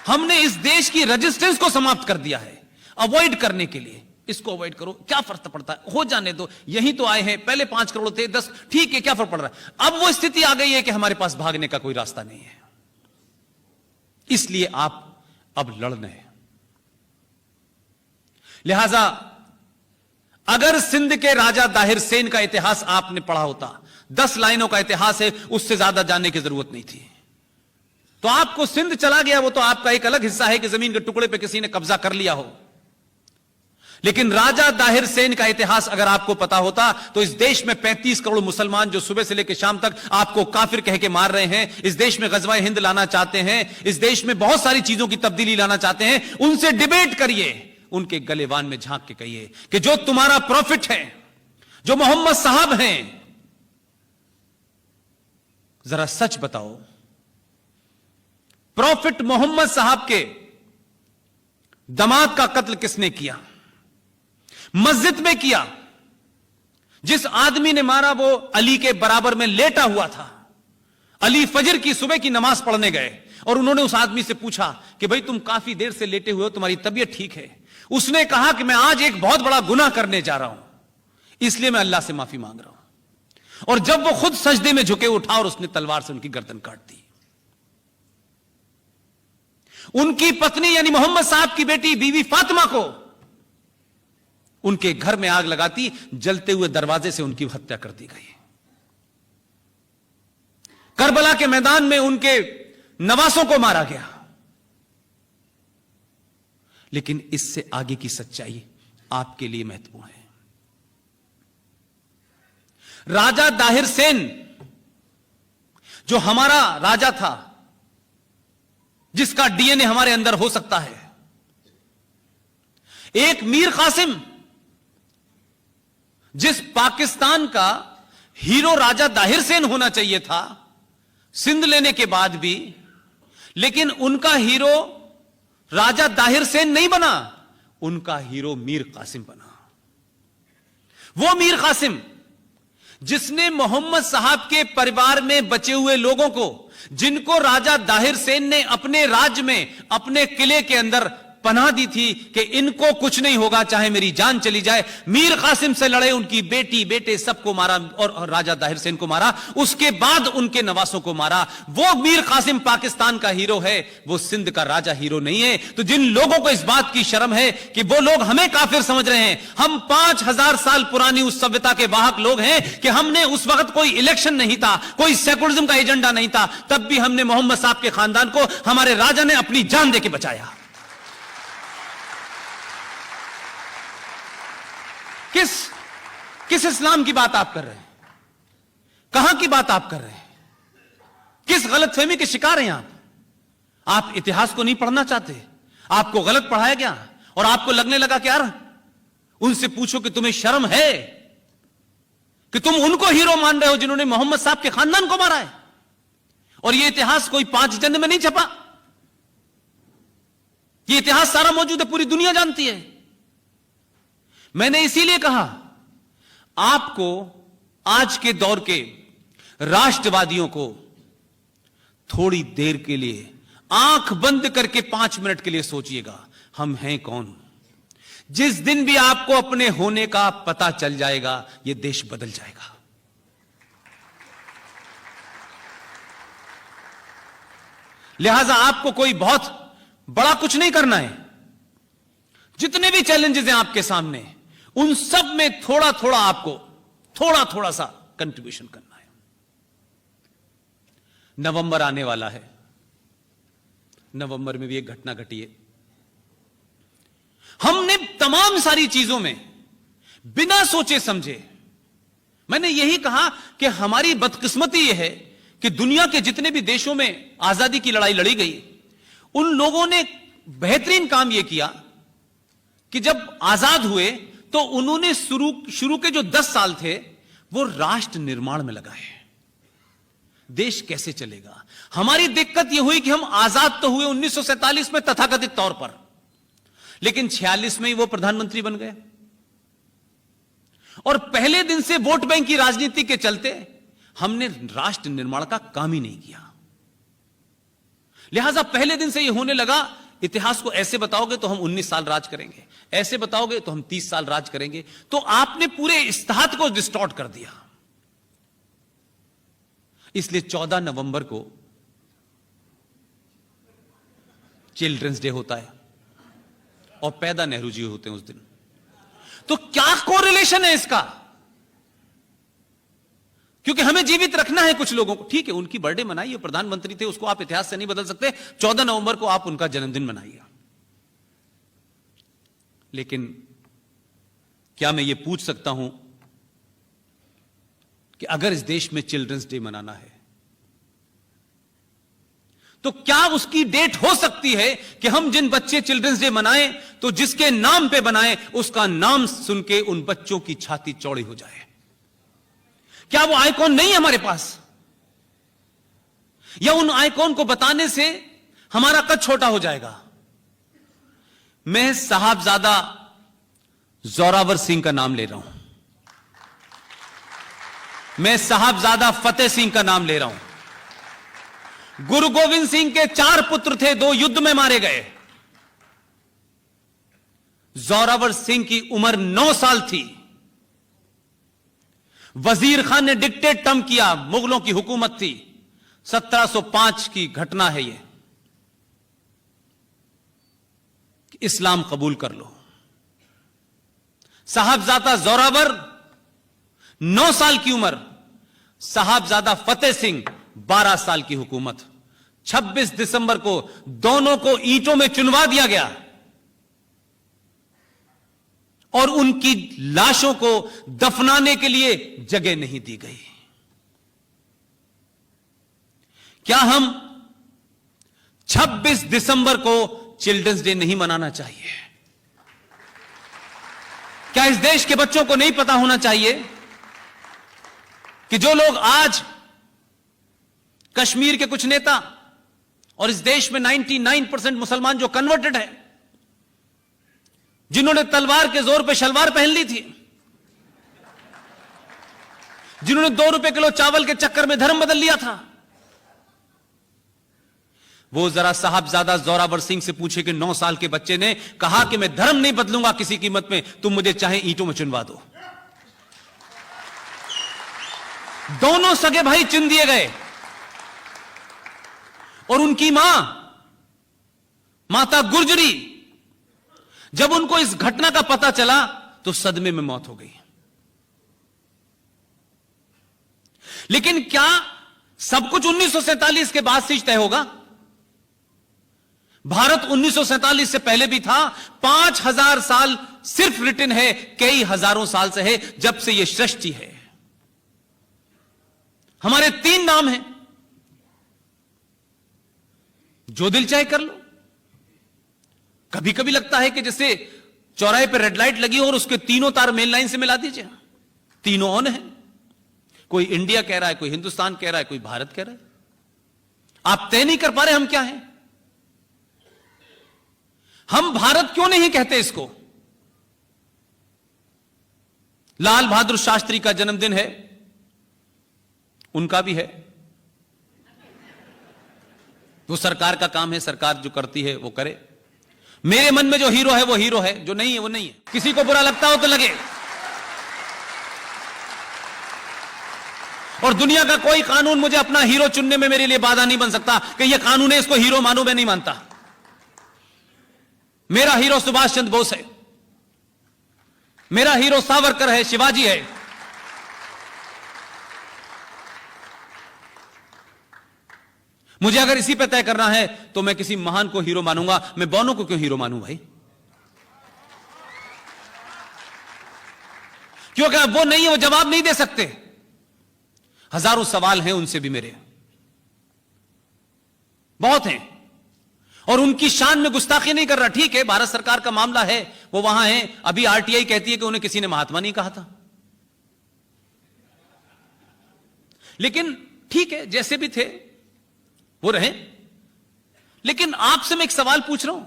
हमने इस देश की रेजिस्टेंस को समाप्त कर दिया है अवॉइड करने के लिए। इसको अवॉइड करो, क्या फर्क पड़ता है, हो जाने दो, यहीं तो आए हैं, पहले 5 करोड़ थे, 10, ठीक है, क्या फर्क पड़ रहा है। अब वो स्थिति आ गई है कि हमारे पास भागने का कोई रास्ता नहीं है, इसलिए आप अब लड़ने हैं। लिहाजा अगर सिंध के राजा दाहिर सेन का इतिहास आपने पढ़ा होता, 10 लाइनों का इतिहास है, उससे ज्यादा जानने की जरूरत नहीं थी। तो आपको सिंध चला गया, वो तो आपका एक अलग हिस्सा है कि जमीन के टुकड़े पे किसी ने कब्जा कर लिया हो। लेकिन राजा दाहिर सेन का इतिहास अगर आपको पता होता तो इस देश में 35 करोड़ मुसलमान जो सुबह से लेकर शाम तक आपको काफिर कह के मार रहे हैं, इस देश में गजवा हिंद लाना चाहते हैं, इस देश में बहुत सारी चीजों की तब्दीली लाना चाहते हैं, उनसे डिबेट करिए, उनके गलेवान में झांक के कहिए कि जो तुम्हारा प्रॉफिट है, जो मोहम्मद साहब हैं, जरा सच बताओ, प्रॉफिट मोहम्मद साहब के दामाद का कत्ल किसने किया, मस्जिद में किया। जिस आदमी ने मारा वो अली के बराबर में लेटा हुआ था। अली फजर की सुबह की नमाज पढ़ने गए और उन्होंने उस आदमी से पूछा कि भाई तुम काफी देर से लेटे हुए हो, तुम्हारी तबीयत ठीक है। उसने कहा कि मैं आज एक बहुत बड़ा गुनाह करने जा रहा हूं, इसलिए मैं अल्लाह से माफी मांग रहा हूं। और जब वो खुद सजदे में झुके, उठा और उसने तलवार से उनकी गर्दन काट दी। उनकी पत्नी यानी मोहम्मद साहब की बेटी बीवी फातिमा को उनके घर में आग लगाती, जलते हुए दरवाजे से उनकी हत्या कर दी गई। करबला के मैदान में उनके नवासों को मारा गया। लेकिन इससे आगे की सच्चाई आपके लिए महत्वपूर्ण है। राजा दाहिर सेन जो हमारा राजा था, जिसका डीएनए हमारे अंदर हो सकता है, एक मीर कासिम जिस पाकिस्तान का हीरो राजा दाहिर सेन होना चाहिए था सिंध लेने के बाद भी, लेकिन उनका हीरो राजा दाहिर सेन नहीं बना, उनका हीरो मीर कासिम बना। वो मीर कासिम जिसने मोहम्मद साहब के परिवार में बचे हुए लोगों को, जिनको राजा दाहिर सेन ने अपने राज्य में, अपने किले के अंदर पनाह दी थी कि इनको कुछ नहीं होगा चाहे मेरी जान चली जाए, मीर कासिम से लड़े, उनकी बेटी बेटे सबको मारा और राजा दाहिर सेन को मारा, उसके बाद उनके नवासों को मारा। वो मीर कासिम पाकिस्तान का हीरो है, वो सिंध का राजा हीरो नहीं है। तो जिन लोगों को इस बात की शर्म है कि वो लोग हमें काफिर समझ रहे हैं, हम 5000 साल पुरानी उस सभ्यता के वाहक लोग हैं कि हमने उस वक्त कोई इलेक्शन नहीं था, कोई सेकुलरिज्म का एजेंडा नहीं था, तब भी हमने मोहम्मद साहब के खानदान को हमारे राजा ने अपनी जान देके बचाया। किस इस्लाम की बात आप कर रहे हैं? कहां की बात आप कर रहे हैं? किस गलतफहमी के शिकार हैं आप? आप इतिहास को नहीं पढ़ना चाहते, आपको गलत पढ़ाया गया और आपको लगने लगा कि यार उनसे पूछो कि तुम्हें शर्म है कि तुम उनको हीरो मान रहे हो जिन्होंने मोहम्मद साहब के खानदान को मारा है। और यह इतिहास कोई 5 जन्म में नहीं छपा, यह इतिहास सारा मौजूद है, पूरी दुनिया जानती है। मैंने इसीलिए कहा आपको आज के दौर के राष्ट्रवादियों को थोड़ी देर के लिए आंख बंद करके 5 मिनट के लिए सोचिएगा, हम हैं कौन। जिस दिन भी आपको अपने होने का पता चल जाएगा, यह देश बदल जाएगा। लिहाजा आपको कोई बहुत बड़ा कुछ नहीं करना है। जितने भी चैलेंजेस हैं आपके सामने, उन सब में थोड़ा थोड़ा आपको थोड़ा सा कंट्रीब्यूशन करना है। नवंबर आने वाला है, नवंबर में भी एक घटना घटी है। हमने तमाम सारी चीजों में बिना सोचे समझे, मैंने यही कहा कि हमारी बदकिस्मती यह है कि दुनिया के जितने भी देशों में आजादी की लड़ाई लड़ी गई, उन लोगों ने बेहतरीन काम यह किया कि जब आजाद हुए तो उन्होंने शुरू के जो 10 साल थे वो राष्ट्र निर्माण में लगाए। देश कैसे चलेगा। हमारी दिक्कत यह हुई कि हम आजाद तो हुए 1947 में तथाकथित तौर पर, लेकिन 46 में ही वो प्रधानमंत्री बन गए और पहले दिन से वोट बैंक की राजनीति के चलते हमने राष्ट्र निर्माण का काम ही नहीं किया। लिहाजा पहले दिन से यह होने लगा, इतिहास को ऐसे बताओगे तो हम 19 साल राज करेंगे, ऐसे बताओगे तो हम 30 साल राज करेंगे। तो आपने पूरे इस्तेहाद को डिस्टॉर्ट कर दिया। इसलिए 14 नवंबर को चिल्ड्रंस डे होता है और पैदा नेहरू जी होते हैं उस दिन। तो क्या कोरिलेशन है इसका? क्योंकि हमें जीवित रखना है कुछ लोगों को। ठीक है, उनकी बर्थडे मनाइए, प्रधानमंत्री थे, उसको आप इतिहास से नहीं बदल सकते। 14 नवंबर को आप उनका जन्मदिन मनाइए। लेकिन क्या मैं ये पूछ सकता हूं कि अगर इस देश में चिल्ड्रंस डे मनाना है तो क्या उसकी डेट हो सकती है कि हम जिन बच्चे चिल्ड्रंस डे मनाएं तो जिसके नाम पे बनाएं उसका नाम सुन के उन बच्चों की छाती चौड़ी हो जाए? क्या वो आइकॉन नहीं है हमारे पास? या उन आइकॉन को बताने से हमारा कद छोटा हो जाएगा? मैं साहबजादा जोरावर सिंह का नाम ले रहा हूं, मैं साहबजादा फतेह सिंह का नाम ले रहा हूं। गुरु गोविंद सिंह के 4 पुत्र थे, 2 युद्ध में मारे गए। जोरावर सिंह की उम्र 9 साल थी। वजीर खान ने डिक्टेट टर्म किया, मुगलों की हुकूमत थी। 1705 की घटना है यह, इस्लाम कबूल कर लो। साहबजादा जोरावर 9 साल की उम्र, साहबजादा फतेह सिंह 12 साल की हुकूमत। 26 दिसंबर को दोनों को ईंटों में चुनवा दिया गया और उनकी लाशों को दफनाने के लिए जगह नहीं दी गई। क्या हम 26 दिसंबर को चिल्ड्रंस डे नहीं मनाना चाहिए? क्या इस देश के बच्चों को नहीं पता होना चाहिए कि जो लोग आज कश्मीर के कुछ नेता और इस देश में 99% मुसलमान जो कन्वर्टेड है, जिन्होंने तलवार के जोर पे शलवार पहन ली थी, जिन्होंने 2 रुपए किलो चावल के चक्कर में धर्म बदल लिया था, वो जरा साहबजादा जोरावर सिंह से पूछे कि 9 साल के बच्चे ने कहा कि मैं धर्म नहीं बदलूंगा किसी कीमत में, तुम मुझे चाहे ईंटों में चुनवा दो। दोनों सगे भाई चुन दिए गए और उनकी माता गुर्जरी, जब उनको इस घटना का पता चला तो सदमे में मौत हो गई। लेकिन क्या सब कुछ 1947 के बाद से तय होगा? भारत 1947 से पहले भी था। 5000 साल सिर्फ रिटन है, कई हजारों साल से है, जब से यह सृष्टि है। हमारे 3 नाम हैं, जो दिल चाहे कर लो। कभी कभी लगता है कि जैसे चौराहे पर रेड लाइट लगी हो और उसके तीनों तार मेन लाइन से मिला दीजिए, तीनों ऑन है। कोई इंडिया कह रहा है, कोई हिंदुस्तान कह रहा है, कोई भारत कह रहा है। आप तय नहीं कर पा रहे हम क्या हैं। हम भारत क्यों नहीं कहते इसको? लाल बहादुर शास्त्री का जन्मदिन है, उनका भी है। वो सरकार का काम है, सरकार जो करती है वो करे। मेरे मन में जो हीरो है वो हीरो है, जो नहीं है वो नहीं है। किसी को बुरा लगता हो तो लगे। और दुनिया का कोई कानून मुझे अपना हीरो चुनने में मेरे लिए बाधा नहीं बन सकता कि ये कानून है, इसको हीरो मानो। मैं नहीं मानता। मेरा हीरो सुभाष चंद्र बोस है, मेरा हीरो सावरकर है, शिवाजी है। मुझे अगर इसी पे तय करना है तो मैं किसी महान को हीरो मानूंगा। मैं बौनों को क्यों हीरो मानूं भाई? क्योंकि वो नहीं है, वो जवाब नहीं दे सकते। हजारों सवाल हैं उनसे भी, मेरे बहुत हैं, और उनकी शान में गुस्ताखी नहीं कर रहा। ठीक है, भारत सरकार का मामला है, वो वहां है। अभी आरटीआई कहती है कि उन्हें किसी ने महात्मा नहीं कहा था। लेकिन ठीक है, जैसे भी थे वो रहे। लेकिन आपसे मैं एक सवाल पूछ रहा हूं।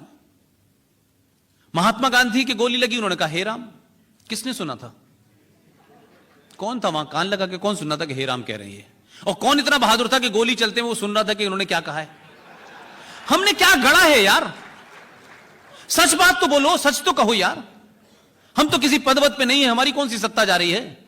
महात्मा गांधी की गोली लगी, उन्होंने कहा हे राम। किसने सुना था? कौन था वहां? कान लगा के कौन सुन रहा था कि हे राम कह रहे हैं? और कौन इतना बहादुर था कि गोली चलते में वो सुन रहा था कि उन्होंने क्या कहा है? हमने क्या गढ़ा है यार? सच बात तो बोलो, सच तो कहो यार। हम तो किसी पदवत पे नहीं है, हमारी कौन सी सत्ता जा रही है?